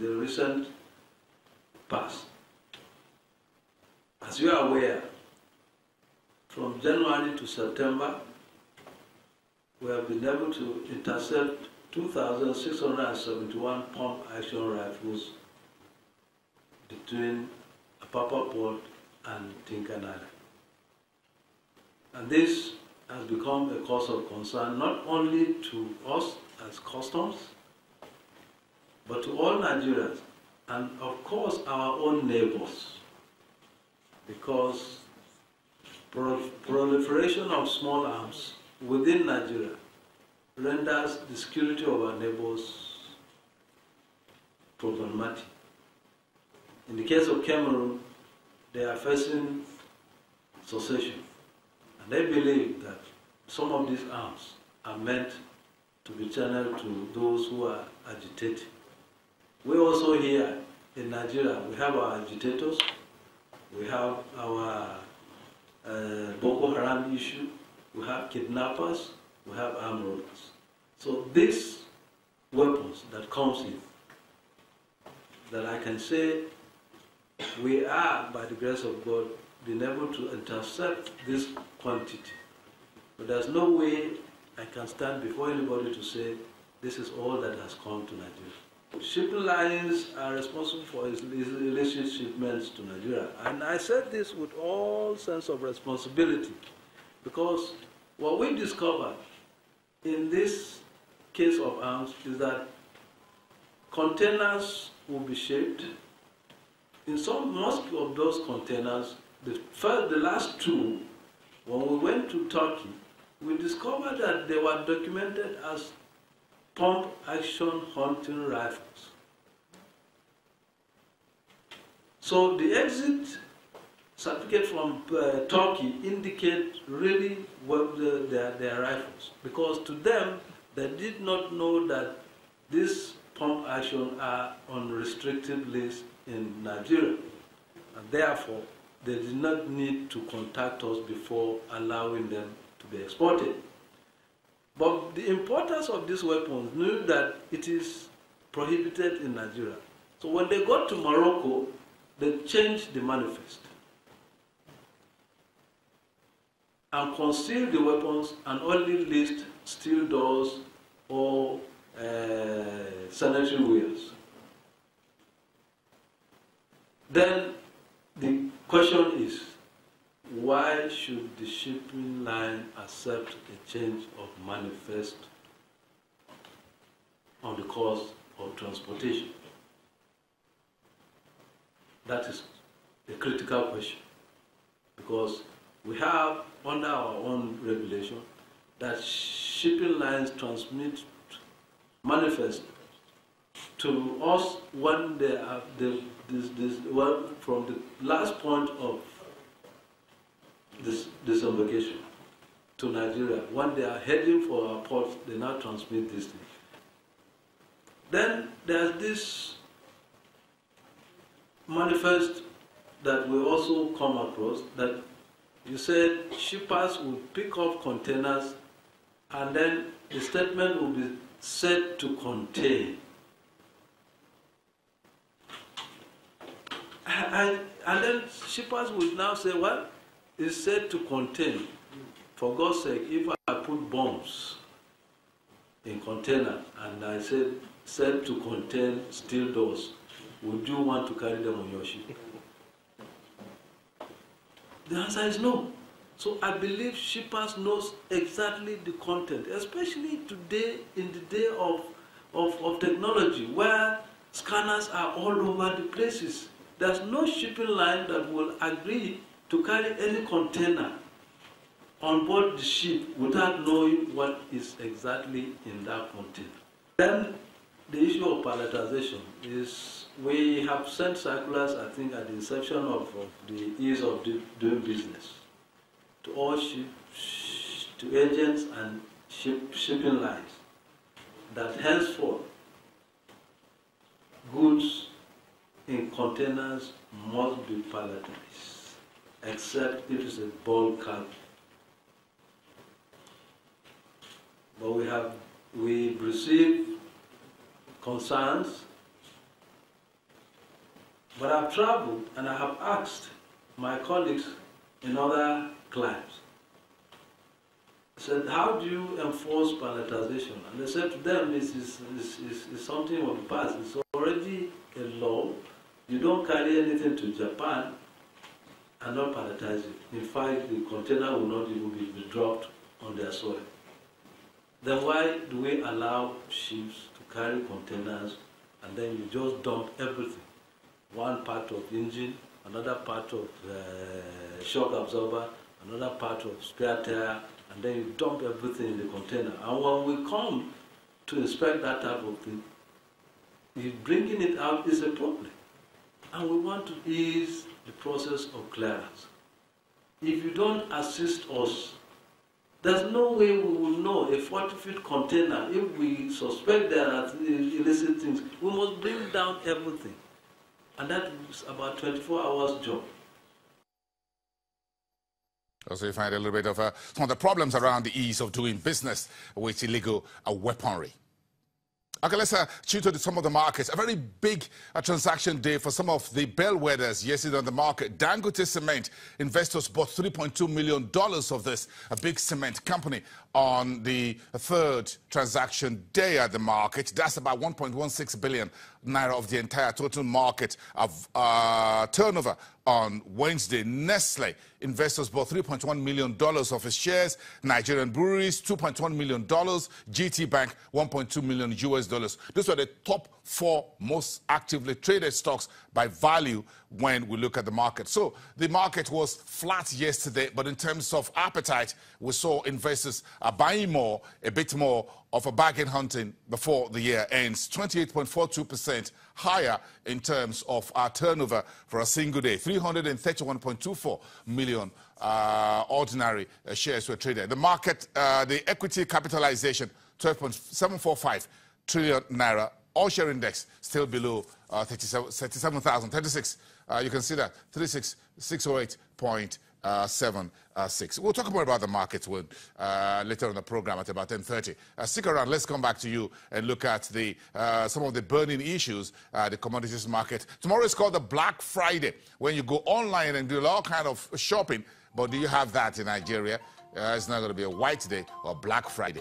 the recent past. As you are aware, from January to September, we have been able to intercept 2,671 pump-action rifles between Apapa Port and Tinkanada. And this has become a cause of concern not only to us as customs, but to all Nigerians, and of course our own neighbors, because proliferation of small arms within Nigeria renders the security of our neighbors problematic. In the case of Cameroon, they are facing secession, and they believe that some of these arms are meant to be channeled to those who are agitating. We also here in Nigeria, we have our agitators, we have our Boko Haram issue, we have kidnappers, we have armed robbers. So these weapons that comes in, that I can say we are, by the grace of God, been able to intercept this quantity. But there's no way I can stand before anybody to say this is all that has come to Nigeria. Shipping lines are responsible for illicit shipments to Nigeria. And I said this with all sense of responsibility, because what we discovered in this case of arms is that containers will be shipped. In most of those containers, the last two, when we went to Turkey, we discovered that they were documented as pump-action hunting rifles. So the exit certificate from Turkey indicate really what their rifles, because to them, they did not know that these pump-action are on restricted list in Nigeria, and therefore they did not need to contact us before allowing them to be exported. But the importance of these weapons knew that it is prohibited in Nigeria. So when they got to Morocco, they changed the manifest and concealed the weapons and only list steel doors or sanitary wares. Then the question is, why should the shipping line accept a change of manifest on the cost of transportation? That is a critical question, because we have, under our own regulation, that shipping lines transmit manifest to us when they have from the last point of this disembarkation to Nigeria. When they are heading for our ports, they now transmit this thing. Then there's this manifest that we also come across, that you said shippers will pick up containers and then the statement will be said to contain. And then shippers will now say, well, it's said to contain. For God's sake, if I put bombs in container and I said to contain steel doors, would you want to carry them on your ship? The answer is no. So I believe shippers knows exactly the content, especially today in the day of technology, where scanners are all over the places. There's no shipping line that will agree to carry any container on board the ship without knowing what is exactly in that container. Then the issue of palletization is, we have sent circulars, I think, at the inception of the ease of doing business to all to agents and shipping lines, that henceforth goods in containers must be palletized, except if it's a bulk cargo. But we've received concerns But I've traveled and I have asked my colleagues in other climes, I said, how do you enforce palletization? And they said to them, it's something of the past. It's already a law. You don't carry anything to Japan and not palletize it. In fact, the container will not even be dropped on their soil. Then why do we allow ships to carry containers and then you just dump everything? One part of engine, another part of shock absorber, another part of spare tire, and then you dump everything in the container. And when we come to inspect that type of thing, bringing it out is a problem. And we want to ease the process of clearance. If you don't assist us, there's no way we will know a 40-foot container. If we suspect there are illicit things, we must bring down everything. And that is about 24 hours job. Also, you find a little bit of some of the problems around the ease of doing business with illegal weaponry. Okay, let's shoot to some of the markets. A very big transaction day for some of the bellwethers yesterday on the market. Dangote Cement, investors bought $3.2 million of this, a big cement company, on the third transaction day at the market. That's about 1.16 billion naira of the entire total market of turnover on Wednesday. Nestle, investors bought $3.1 million of its shares. Nigerian breweries, $2.1 million. GT Bank, $1.2 million US. Those were the top 4 most actively traded stocks by value when we look at the market. So the market was flat yesterday, but in terms of appetite, we saw investors buying more, a bit more of a bargain hunting before the year ends. 28.42% higher in terms of our turnover for a single day. 331.24 million ordinary shares were traded. The market, the equity capitalization, 12.745 trillion naira. All share index still below 37,000, 36. You can see that 36,608.76. We'll talk more about the markets later on the program at about 10:30. Stick around. Let's come back to you and look at the some of the burning issues the commodities market. Tomorrow is called the Black Friday, when you go online and do all kind of shopping. But do you have that in Nigeria? It's not going to be a white day or Black Friday.